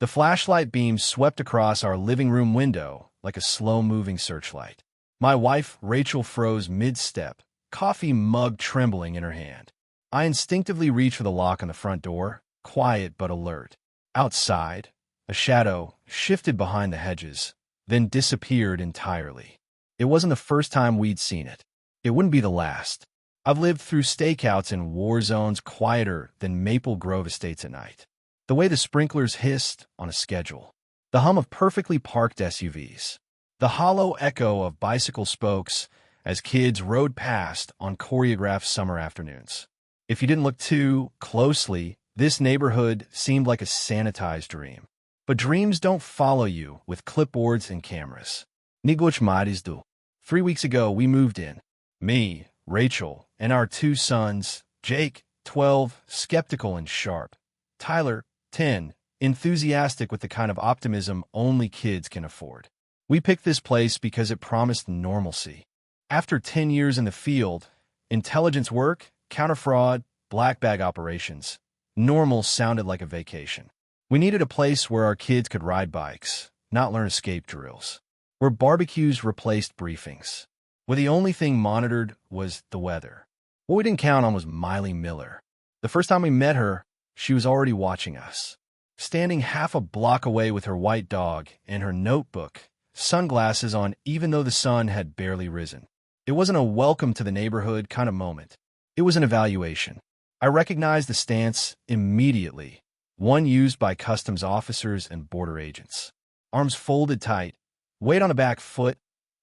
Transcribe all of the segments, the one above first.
The flashlight beam swept across our living room window like a slow-moving searchlight. My wife, Rachel, froze mid-step, coffee mug trembling in her hand. I instinctively reached for the lock on the front door, quiet but alert. Outside, a shadow shifted behind the hedges, then disappeared entirely. It wasn't the first time we'd seen it. It wouldn't be the last. I've lived through stakeouts in war zones quieter than Maple Grove estates at night. The way the sprinklers hissed on a schedule. The hum of perfectly parked SUVs. The hollow echo of bicycle spokes as kids rode past on choreographed summer afternoons. If you didn't look too closely, this neighborhood seemed like a sanitized dream. But dreams don't follow you with clipboards and cameras. Niguch mares do. 3 weeks ago, we moved in. Me, Rachel, and our 2 sons, Jake, 12, skeptical and sharp. Tyler, 10, enthusiastic with the kind of optimism only kids can afford. We picked this place because it promised normalcy. After 10 years in the field, intelligence work, counter-fraud, black bag operations, normal sounded like a vacation. We needed a place where our kids could ride bikes, not learn escape drills. Where barbecues replaced briefings. Where the only thing monitored was the weather. What we didn't count on was Miley Miller. The first time we met her, she was already watching us. Standing half a block away with her white dog and her notebook, sunglasses on even though the sun had barely risen. It wasn't a welcome to the neighborhood kind of moment. It was an evaluation. I recognized the stance immediately, one used by customs officers and border agents. Arms folded tight, weight on the back foot,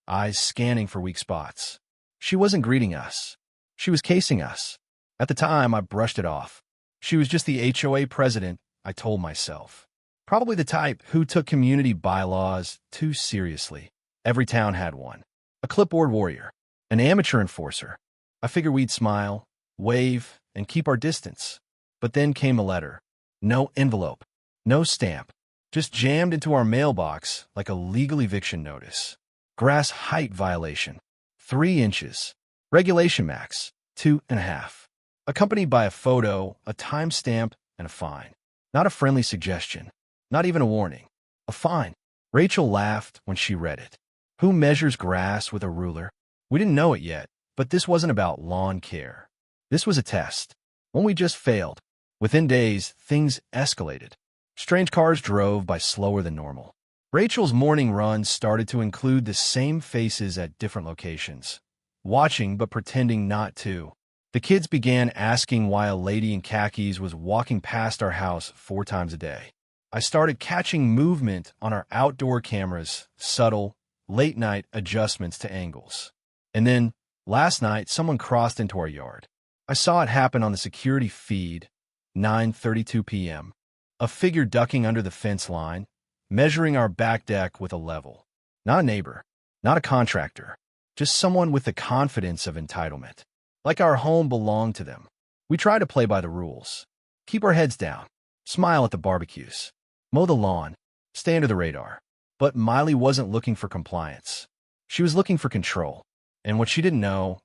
eyes scanning for weak spots. She wasn't greeting us. She was casing us. At the time, I brushed it off. She was just the HOA president, I told myself. Probably the type who took community bylaws too seriously. Every town had one. A clipboard warrior. An amateur enforcer. I figured we'd smile, wave, and keep our distance. But then came a letter. No envelope. No stamp. Just jammed into our mailbox like a legal eviction notice. Grass height violation. 3 inches. Regulation max. 2.5. Accompanied by a photo, a timestamp, and a fine. Not a friendly suggestion. Not even a warning. A fine. Rachel laughed when she read it. Who measures grass with a ruler? We didn't know it yet, but this wasn't about lawn care. This was a test. One we just failed. Within days, things escalated. Strange cars drove by slower than normal. Rachel's morning runs started to include the same faces at different locations. Watching but pretending not to. The kids began asking why a lady in khakis was walking past our house 4 times a day. I started catching movement on our outdoor cameras, subtle, late-night adjustments to angles. And then, last night, someone crossed into our yard. I saw it happen on the security feed, 9:32 p.m. A figure ducking under the fence line, measuring our back deck with a level. Not a neighbor, not a contractor, just someone with the confidence of entitlement. Like our home belonged to them. We try to play by the rules. Keep our heads down. Smile at the barbecues. Mow the lawn. Stay under the radar. But Miley wasn't looking for compliance. She was looking for control. And what she didn't know,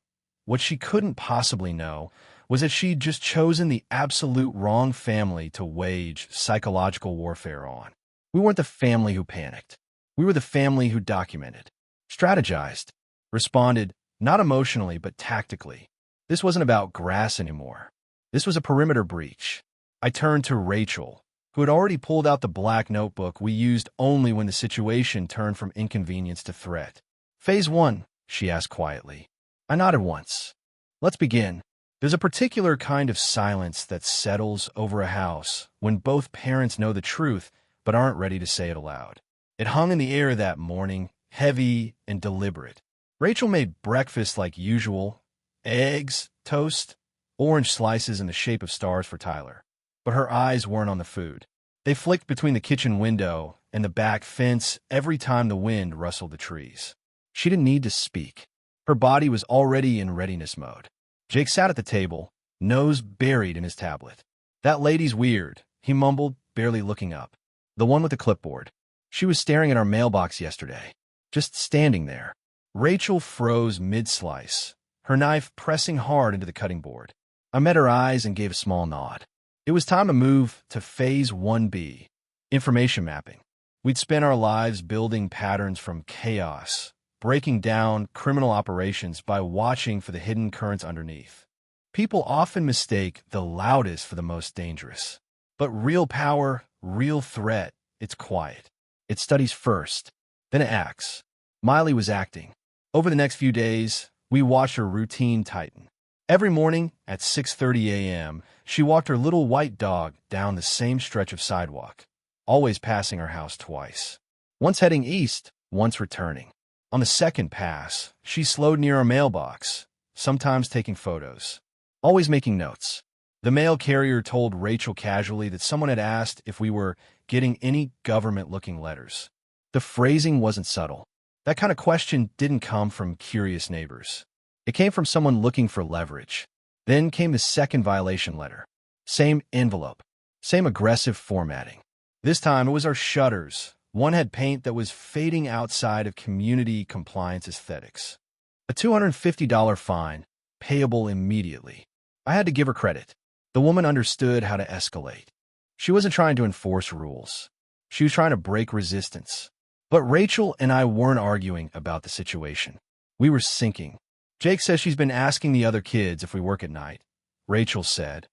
what she couldn't possibly know, was that she'd just chosen the absolute wrong family to wage psychological warfare on. We weren't the family who panicked. We were the family who documented, strategized, responded, not emotionally but tactically. This wasn't about grass anymore. This was a perimeter breach. I turned to Rachel, who had already pulled out the black notebook we used only when the situation turned from inconvenience to threat. Phase 1, she asked quietly. I nodded once. Let's begin. There's a particular kind of silence that settles over a house when both parents know the truth but aren't ready to say it aloud. It hung in the air that morning, heavy and deliberate. Rachel made breakfast like usual, eggs, toast, orange slices in the shape of stars for Tyler. But her eyes weren't on the food. They flicked between the kitchen window and the back fence every time the wind rustled the trees. She didn't need to speak. Her body was already in readiness mode. Jake sat at the table, nose buried in his tablet. That lady's weird, he mumbled, barely looking up. The one with the clipboard. She was staring at our mailbox yesterday. Just standing there. Rachel froze mid-slice, her knife pressing hard into the cutting board. I met her eyes and gave a small nod. It was time to move to Phase 1B. Information mapping. We'd spend our lives building patterns from chaos, breaking down criminal operations by watching for the hidden currents underneath. People often mistake the loudest for the most dangerous. But real power, real threat, it's quiet. It studies first, then it acts. Miley was acting. Over the next few days, we watched her routine tighten. Every morning at 6:30 a.m., she walked her little white dog down the same stretch of sidewalk, always passing our house twice. Once heading east, once returning. On the second pass, she slowed near our mailbox, sometimes taking photos, always making notes. The mail carrier told Rachel casually that someone had asked if we were getting any government-looking letters. The phrasing wasn't subtle. That kind of question didn't come from curious neighbors. It came from someone looking for leverage. Then came the second violation letter. Same envelope. Same aggressive formatting. This time it was our shutters. One had paint that was fading outside of community compliance aesthetics. A $250 fine, payable immediately. I had to give her credit. The woman understood how to escalate. She wasn't trying to enforce rules. She was trying to break resistance. But Rachel and I weren't arguing about the situation. We were sinking. Jake says she's been asking the other kids if we work at night. Rachel said,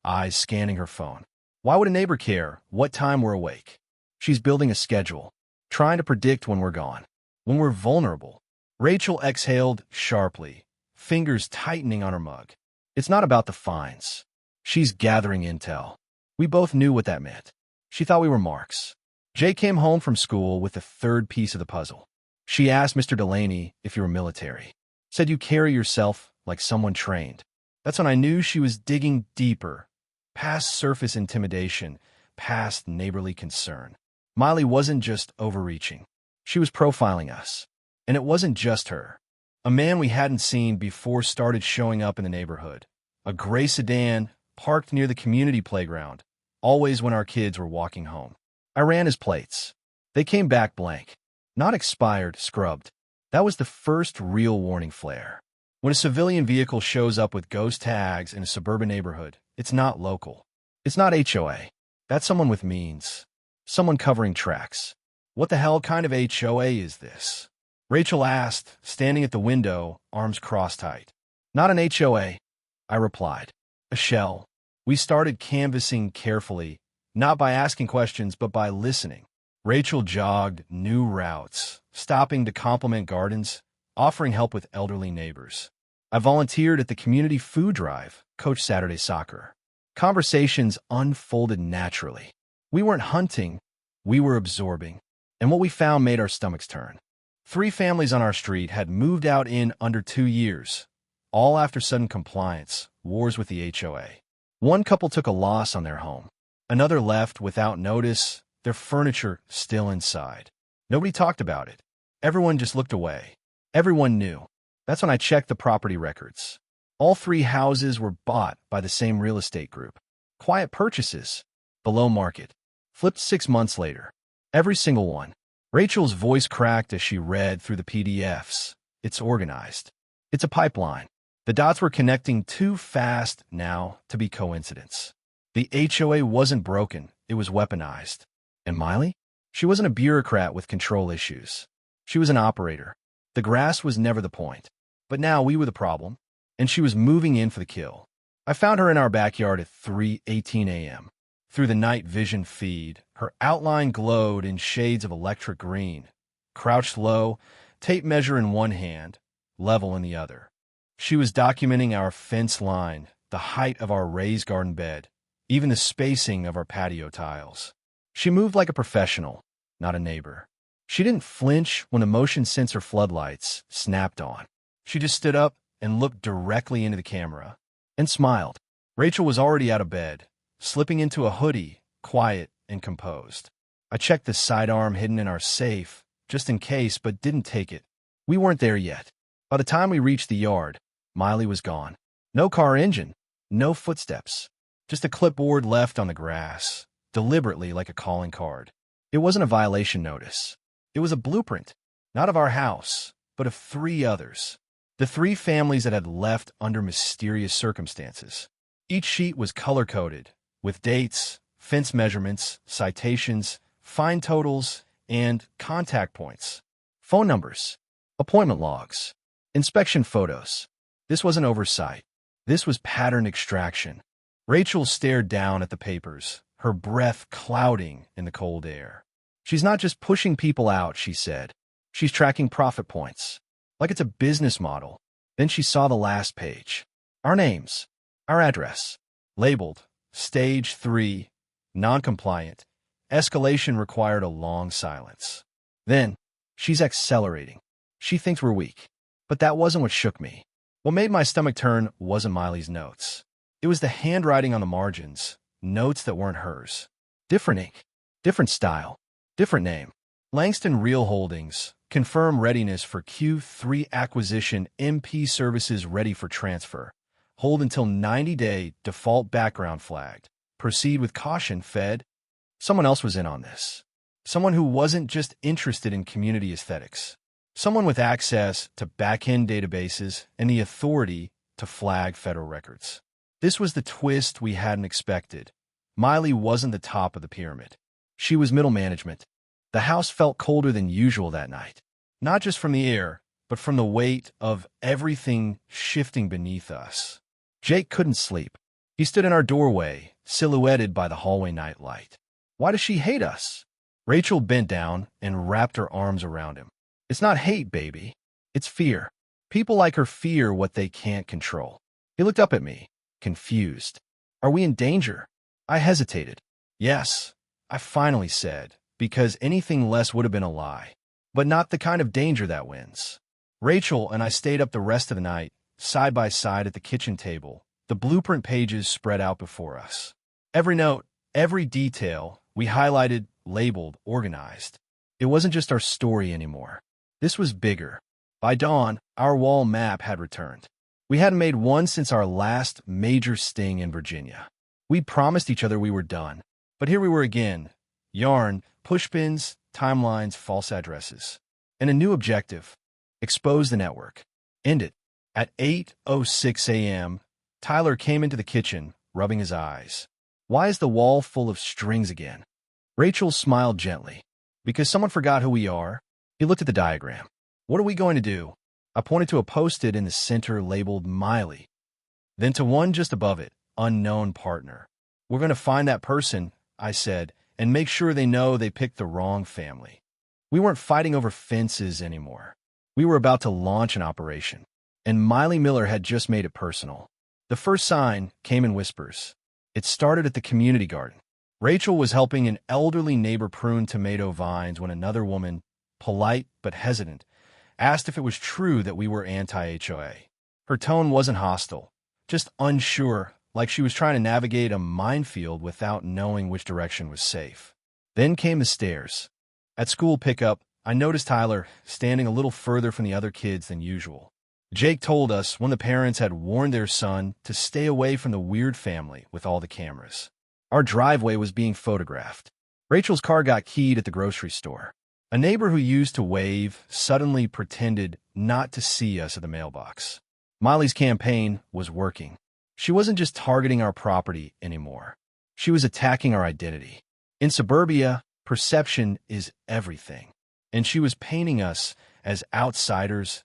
eyes scanning her phone. Why would a neighbor care what time we're awake? She's building a schedule, trying to predict when we're gone, when we're vulnerable. Rachel exhaled sharply, fingers tightening on her mug. It's not about the fines. She's gathering intel. We both knew what that meant. She thought we were marks. Jay came home from school with the third piece of the puzzle. She asked Mr. Delaney if you were military. Said you carry yourself like someone trained. That's when I knew she was digging deeper, past surface intimidation, past neighborly concern. Miley wasn't just overreaching. She was profiling us. And it wasn't just her. A man we hadn't seen before started showing up in the neighborhood. A gray sedan parked near the community playground, always when our kids were walking home. I ran his plates. They came back blank. Not expired, scrubbed. That was the first real warning flare. When a civilian vehicle shows up with ghost tags in a suburban neighborhood, it's not local. It's not HOA. That's someone with means. Someone covering tracks. What the hell kind of HOA is this? Rachel asked, standing at the window, arms crossed tight. Not an HOA, I replied. A shell. We started canvassing carefully, not by asking questions, but by listening. Rachel jogged new routes, stopping to compliment gardens, offering help with elderly neighbors. I volunteered at the community food drive, coached Saturday soccer. Conversations unfolded naturally. We weren't hunting, we were absorbing. And what we found made our stomachs turn. 3 families on our street had moved out in under 2 years, all after sudden compliance, wars with the HOA. One couple took a loss on their home. Another left without notice, their furniture still inside. Nobody talked about it. Everyone just looked away. Everyone knew. That's when I checked the property records. All 3 houses were bought by the same real estate group. Quiet purchases, below market. Flipped 6 months later. Every single one. Rachel's voice cracked as she read through the PDFs. It's organized. It's a pipeline. The dots were connecting too fast now to be coincidence. The HOA wasn't broken. It was weaponized. And Miley? She wasn't a bureaucrat with control issues. She was an operator. The grass was never the point. But now we were the problem, and she was moving in for the kill. I found her in our backyard at 3:18 a.m. Through the night vision feed, her outline glowed in shades of electric green. Crouched low, tape measure in one hand, level in the other. She was documenting our fence line, the height of our raised garden bed, even the spacing of our patio tiles. She moved like a professional, not a neighbor. She didn't flinch when the motion sensor floodlights snapped on. She just stood up and looked directly into the camera and smiled. Rachel was already out of bed, slipping into a hoodie, quiet and composed. I checked the sidearm hidden in our safe, just in case, but didn't take it. We weren't there yet. By the time we reached the yard, Miley was gone. No car engine, no footsteps. Just a clipboard left on the grass, deliberately like a calling card. It wasn't a violation notice. It was a blueprint, not of our house, but of 3 others. The 3 families that had left under mysterious circumstances. Each sheet was color-coded, with dates, fence measurements, citations, fine totals, and contact points. Phone numbers, appointment logs, inspection photos. This wasn't oversight. This was pattern extraction. Rachel stared down at the papers, her breath clouding in the cold air. She's not just pushing people out, she said. She's tracking profit points, like it's a business model. Then she saw the last page. Our names, our address, labeled Stage 3, non-compliant. Escalation required a long silence. Then, she's accelerating. She thinks we're weak. But that wasn't what shook me. What made my stomach turn wasn't Miley's notes. It was the handwriting on the margins, notes that weren't hers. Different ink, different style, different name. Langston Real Holdings, confirm readiness for Q3 acquisition, MP services ready for transfer. Hold until 90-day default background flagged. Proceed with caution, Fed. Someone else was in on this. Someone who wasn't just interested in community aesthetics. Someone with access to back-end databases and the authority to flag federal records. This was the twist we hadn't expected. Miley wasn't the top of the pyramid. She was middle management. The house felt colder than usual that night, not just from the air, but from the weight of everything shifting beneath us. Jake couldn't sleep. He stood in our doorway, silhouetted by the hallway nightlight. Why does she hate us? Rachel bent down and wrapped her arms around him. It's not hate, baby. It's fear. People like her fear what they can't control. He looked up at me, confused. Are we in danger? I hesitated. Yes, I finally said, because anything less would have been a lie. But not the kind of danger that wins. Rachel and I stayed up the rest of the night, side by side at the kitchen table, the blueprint pages spread out before us. Every note, every detail, we highlighted, labeled, organized. It wasn't just our story anymore. This was bigger. By dawn, our wall map had returned. We hadn't made one since our last major sting in Virginia. We promised each other we were done. But here we were again. Yarn, pushpins, timelines, false addresses. And a new objective. Expose the network. End it. At 8:06 a.m., Tyler came into the kitchen, rubbing his eyes. Why is the wall full of strings again? Rachel smiled gently. Because someone forgot who we are. He looked at the diagram. What are we going to do? I pointed to a post-it in the center labeled Miley. Then to one just above it, unknown partner. We're going to find that person, I said, and make sure they know they picked the wrong family. We weren't fighting over fences anymore. We were about to launch an operation. And Miley Miller had just made it personal. The first sign came in whispers. It started at the community garden. Rachel was helping an elderly neighbor prune tomato vines when another woman, polite but hesitant, asked if it was true that we were anti-HOA. Her tone wasn't hostile, just unsure, like she was trying to navigate a minefield without knowing which direction was safe. Then came the stairs. At school pickup, I noticed Tyler standing a little further from the other kids than usual. Jake told us when the parents had warned their son to stay away from the weird family with all the cameras. Our driveway was being photographed. Rachel's car got keyed at the grocery store. A neighbor who used to wave suddenly pretended not to see us at the mailbox. Miley's campaign was working. She wasn't just targeting our property anymore. She was attacking our identity. In suburbia, perception is everything. And she was painting us as outsiders,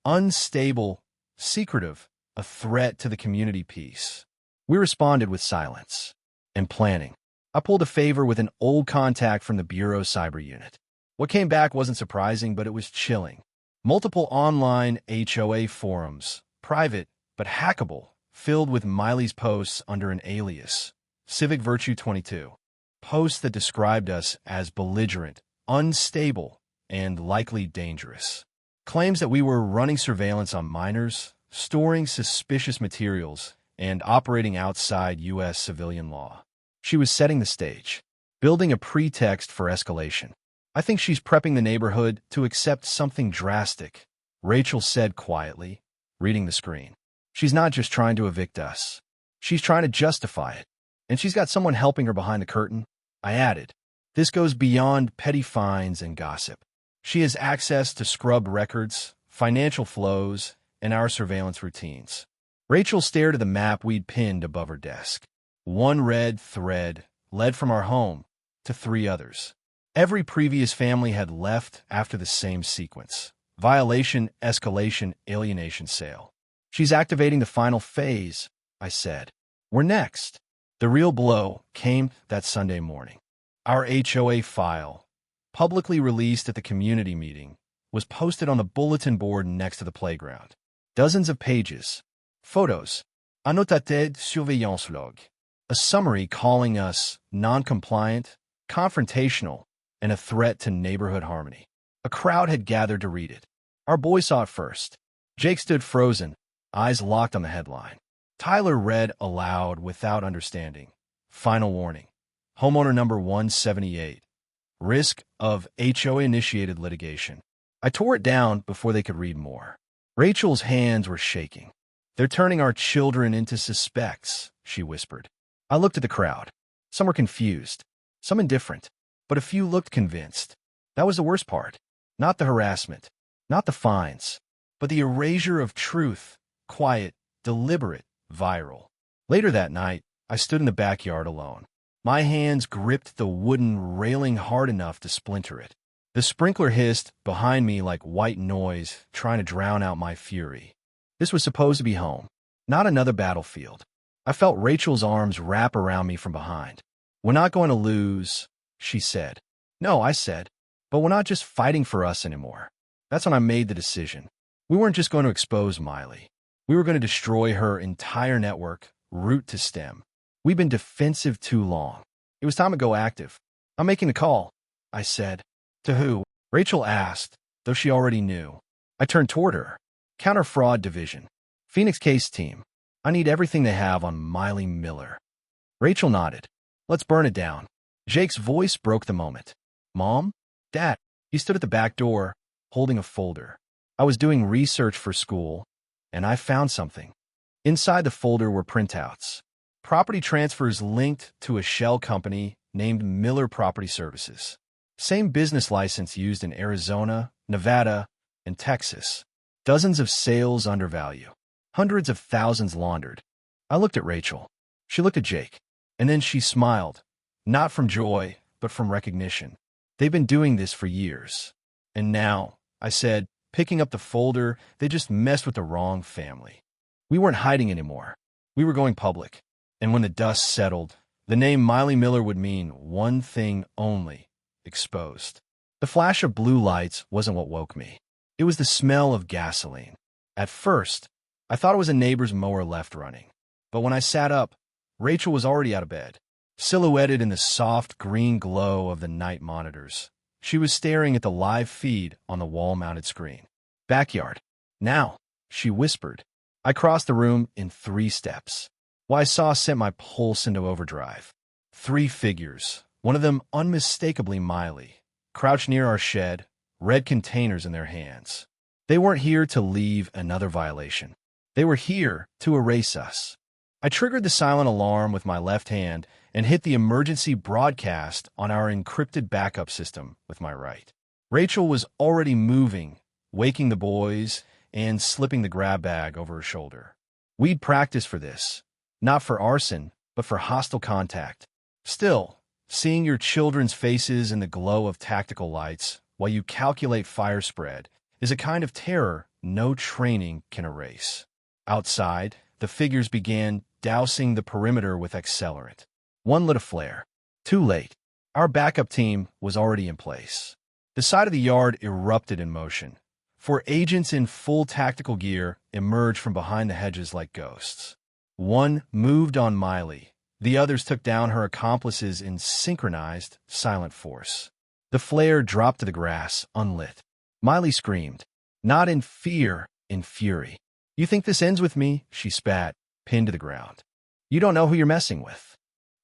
unstable, secretive, a threat to the community peace. We responded with silence and planning. I pulled a favor with an old contact from the Bureau's cyber unit. What came back wasn't surprising, but it was chilling. Multiple online HOA forums, private but hackable, filled with Miley's posts under an alias, Civic Virtue 22. Posts that described us as belligerent, unstable, and likely dangerous. Claims that we were running surveillance on minors, storing suspicious materials, and operating outside U.S. civilian law. She was setting the stage, building a pretext for escalation. I think she's prepping the neighborhood to accept something drastic, Rachel said quietly, reading the screen. She's not just trying to evict us. She's trying to justify it. And she's got someone helping her behind the curtain. I added, this goes beyond petty fines and gossip. She has access to scrubbed records, financial flows, and our surveillance routines. Rachel stared at the map we'd pinned above her desk. One red thread led from our home to 3 others. Every previous family had left after the same sequence: violation, escalation, alienation, sale. She's activating the final phase, I said. We're next. The real blow came that Sunday morning. Our HOA file, publicly released at the community meeting, was posted on the bulletin board next to the playground. Dozens of pages, photos, annotated surveillance log, a summary calling us non-compliant, confrontational, and a threat to neighborhood harmony. A crowd had gathered to read it. Our boy saw it first. Jake stood frozen, eyes locked on the headline. Tyler read aloud without understanding. Final warning. Homeowner number 178. Risk of HOA-initiated litigation. I tore it down before they could read more. Rachel's hands were shaking. They're turning our children into suspects, she whispered. I looked at the crowd. Some were confused, some indifferent, but a few looked convinced. That was the worst part. Not the harassment, not the fines, but the erasure of truth, quiet, deliberate, viral. Later that night, I stood in the backyard alone. My hands gripped the wooden railing hard enough to splinter it. The sprinkler hissed behind me like white noise, trying to drown out my fury. This was supposed to be home, not another battlefield. I felt Rachel's arms wrap around me from behind. We're not going to lose, she said. No, I said, but we're not just fighting for us anymore. That's when I made the decision. We weren't just going to expose Miley. We were going to destroy her entire network, root to stem. We've been defensive too long. It was time to go active. I'm making the call, I said. To who? Rachel asked, though she already knew. I turned toward her. Counter Fraud Division. Phoenix Case Team. I need everything they have on Miley Miller. Rachel nodded. Let's burn it down. Jake's voice broke the moment. Mom? Dad? He stood at the back door, holding a folder. I was doing research for school, and I found something. Inside the folder were printouts. Property transfers linked to a shell company named Miller Property Services. Same business license used in Arizona, Nevada, and Texas. Dozens of sales under value. Hundreds of thousands laundered. I looked at Rachel. She looked at Jake. And then she smiled. Not from joy, but from recognition. They've been doing this for years. And now, I said, picking up the folder, they just messed with the wrong family. We weren't hiding anymore. We were going public. And when the dust settled, the name Miley Miller would mean one thing only: exposed. The flash of blue lights wasn't what woke me. It was the smell of gasoline. At first, I thought it was a neighbor's mower left running. But when I sat up, Rachel was already out of bed, silhouetted in the soft green glow of the night monitors. She was staring at the live feed on the wall-mounted screen. Backyard. Now, she whispered. I crossed the room in 3 steps. What I saw sent my pulse into overdrive. 3 figures, one of them unmistakably Miley, crouched near our shed, red containers in their hands. They weren't here to leave another violation. They were here to erase us. I triggered the silent alarm with my left hand and hit the emergency broadcast on our encrypted backup system with my right. Rachel was already moving, waking the boys and slipping the grab bag over her shoulder. We'd practiced for this, not for arson, but for hostile contact. Still, seeing your children's faces in the glow of tactical lights while you calculate fire spread is a kind of terror no training can erase. Outside, the figures began dousing the perimeter with accelerant. One lit a flare. Too late. Our backup team was already in place. The side of the yard erupted in motion. 4 agents in full tactical gear emerged from behind the hedges like ghosts. One moved on Miley. The others took down her accomplices in synchronized, silent force. The flare dropped to the grass, unlit. Miley screamed, not in fear, in fury. You think this ends with me? She spat, pinned to the ground. You don't know who you're messing with.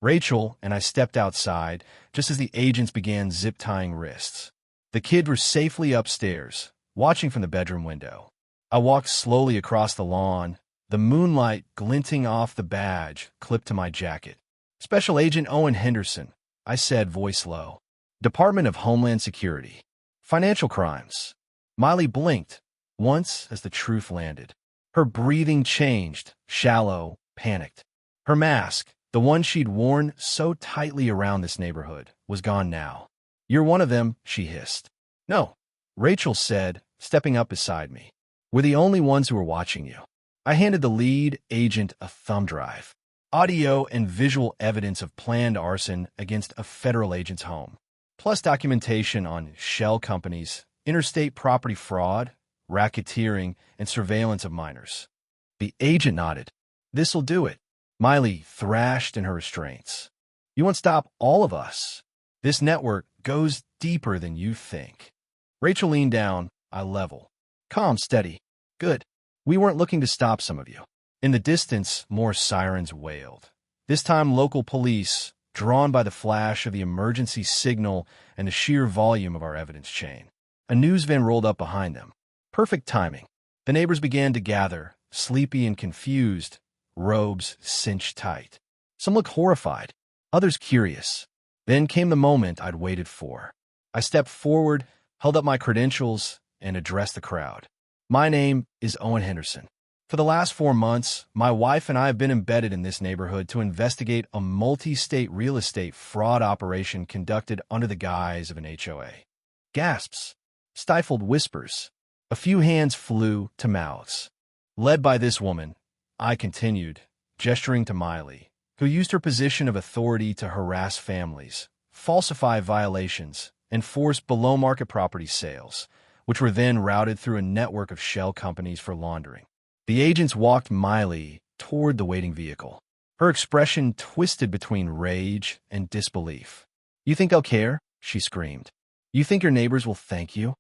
Rachel and I stepped outside just as the agents began zip-tying wrists. The kids were safely upstairs, watching from the bedroom window. I walked slowly across the lawn, the moonlight glinting off the badge clipped to my jacket. Special Agent Owen Henderson, I said, voice low. Department of Homeland Security. Financial crimes. Miley blinked once as the truth landed. Her breathing changed, shallow, panicked. Her mask, The one she'd worn so tightly around this neighborhood was gone now. "You're one of them," she hissed. "No," Rachel said, stepping up beside me. "We're the only ones who are watching you." I handed the lead agent a thumb drive. Audio and visual evidence of planned arson against a federal agent's home, plus documentation on shell companies, interstate property fraud, racketeering, and surveillance of minors. The agent nodded. "This'll do it," Miley thrashed in her restraints. "You won't stop all of us. This network goes deeper than you think." Rachel leaned down, eye level. "Calm, steady. Good. We weren't looking to stop some of you." In the distance, more sirens wailed. This time local police, drawn by the flash of the emergency signal and the sheer volume of our evidence chain. A news van rolled up behind them. Perfect timing. The neighbors began to gather, sleepy and confused, robes cinched tight. Some looked horrified, others curious. Then came the moment I'd waited for. I stepped forward, held up my credentials, and addressed the crowd. "My name is Owen Henderson. For the last 4 months, my wife and I have been embedded in this neighborhood to investigate a multi-state real estate fraud operation conducted under the guise of an HOA." Gasps, stifled whispers. A few hands flew to mouths. Led by this woman, I continued, gesturing to Miley, who used her position of authority to harass families, falsify violations, and force below-market property sales, which were then routed through a network of shell companies for laundering. The agents walked Miley toward the waiting vehicle. Her expression twisted between rage and disbelief. "You think they'll care?" she screamed. "You think your neighbors will thank you?"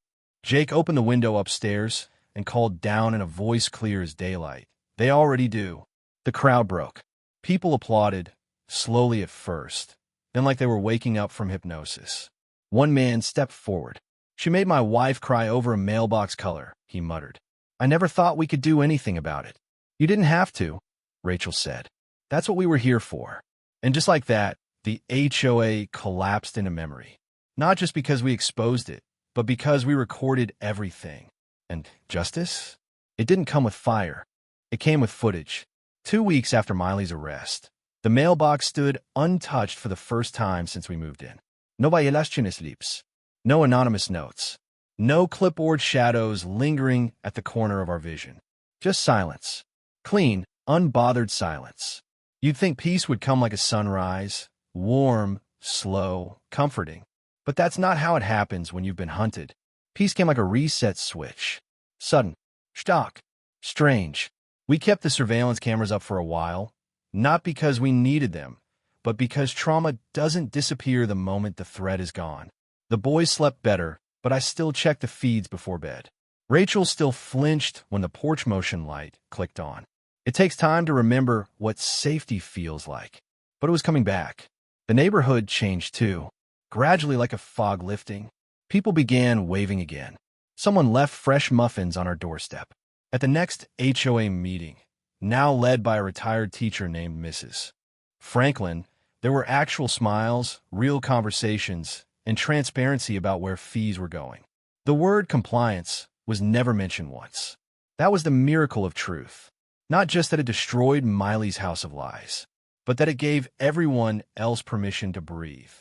Jake opened the window upstairs and called down in a voice clear as daylight. "They already do." The crowd broke. People applauded, slowly at first, then like they were waking up from hypnosis. One man stepped forward. "She made my wife cry over a mailbox color," he muttered. "I never thought we could do anything about it." "You didn't have to," Rachel said. "That's what we were here for." And just like that, the HOA collapsed into memory. Not just because we exposed it, but because we recorded everything. And justice? It didn't come with fire. It came with footage. 2 weeks after Miley's arrest, the mailbox stood untouched for the first time since we moved in. No violaciones lips. No anonymous notes. No clipboard shadows lingering at the corner of our vision. Just silence. Clean, unbothered silence. You'd think peace would come like a sunrise, warm, slow, comforting. But that's not how it happens when you've been hunted. Peace came like a reset switch. Sudden. Stock. Strange. We kept the surveillance cameras up for a while, not because we needed them, but because trauma doesn't disappear the moment the threat is gone. The boys slept better, but I still checked the feeds before bed. Rachel still flinched when the porch motion light clicked on. It takes time to remember what safety feels like, but it was coming back. The neighborhood changed too, gradually like a fog lifting. People began waving again. Someone left fresh muffins on our doorstep. At the next HOA meeting, now led by a retired teacher named Mrs. Franklin, there were actual smiles, real conversations, and transparency about where fees were going. The word compliance was never mentioned once. That was the miracle of truth. Not just that it destroyed Miley's house of lies, but that it gave everyone else permission to breathe.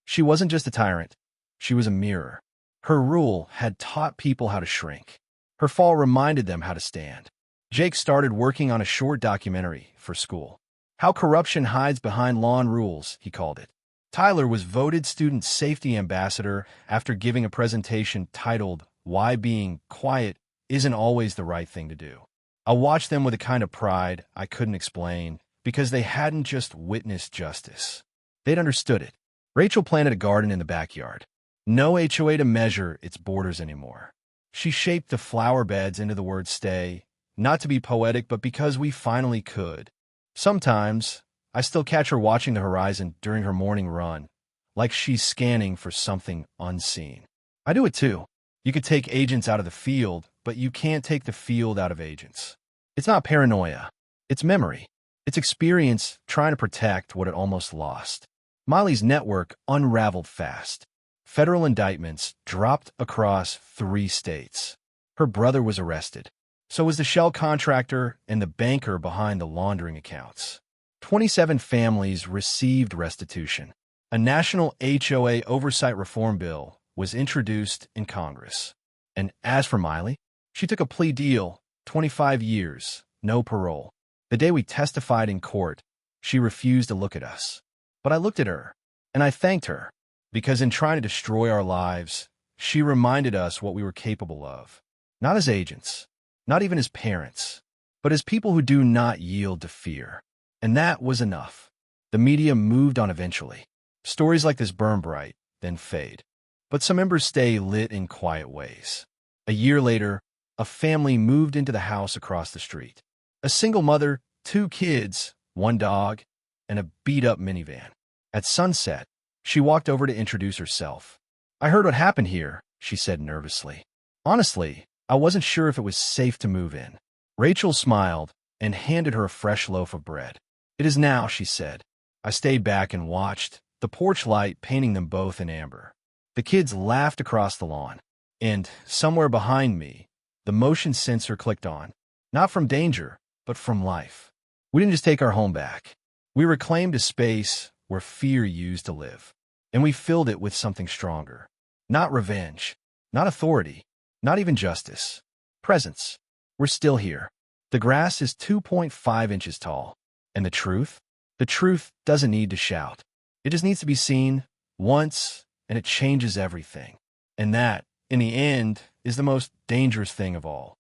She wasn't just a tyrant. She was a mirror. Her rule had taught people how to shrink. Her fall reminded them how to stand. Jake started working on a short documentary for school. How Corruption Hides Behind Law and Rules, he called it. Tyler was voted Student Safety Ambassador after giving a presentation titled, "Why Being Quiet Isn't Always the Right Thing to Do." I watched them with a kind of pride I couldn't explain, because they hadn't just witnessed justice. They'd understood it. Rachel planted a garden in the backyard. No HOA to measure its borders anymore. She shaped the flower beds into the word stay, not to be poetic, but because we finally could. Sometimes, I still catch her watching the horizon during her morning run, like she's scanning for something unseen. I do it too. You could take agents out of the field, but you can't take the field out of agents. It's not paranoia. It's memory. It's experience trying to protect what it almost lost. Miley's network unraveled fast. Federal indictments dropped across 3 states. Her brother was arrested. So was the shell contractor and the banker behind the laundering accounts. 27 families received restitution. A national HOA oversight reform bill was introduced in Congress. And as for Miley, she took a plea deal, 25 years, no parole. The day we testified in court, she refused to look at us. But I looked at her, and I thanked her, because in trying to destroy our lives, she reminded us what we were capable of. Not as agents, not even as parents, but as people who do not yield to fear. And that was enough. The media moved on eventually. Stories like this burn bright, then fade. But some embers stay lit in quiet ways. A year later, a family moved into the house across the street. A single mother, 2 kids, 1 dog, and a beat-up minivan. At sunset, she walked over to introduce herself. "I heard what happened here," she said nervously. "Honestly, I wasn't sure if it was safe to move in." Rachel smiled and handed her a fresh loaf of bread. "It is now," she said. I stayed back and watched, the porch light painting them both in amber. The kids laughed across the lawn, and somewhere behind me, the motion sensor clicked on. Not from danger, but from life. We didn't just take our home back. We reclaimed a space where fear used to live, and we filled it with something stronger. Not revenge, not authority, not even justice. Presence. We're still here. The grass is 2.5 inches tall. And the truth? The truth doesn't need to shout. It just needs to be seen once, and it changes everything. And that, in the end, is the most dangerous thing of all.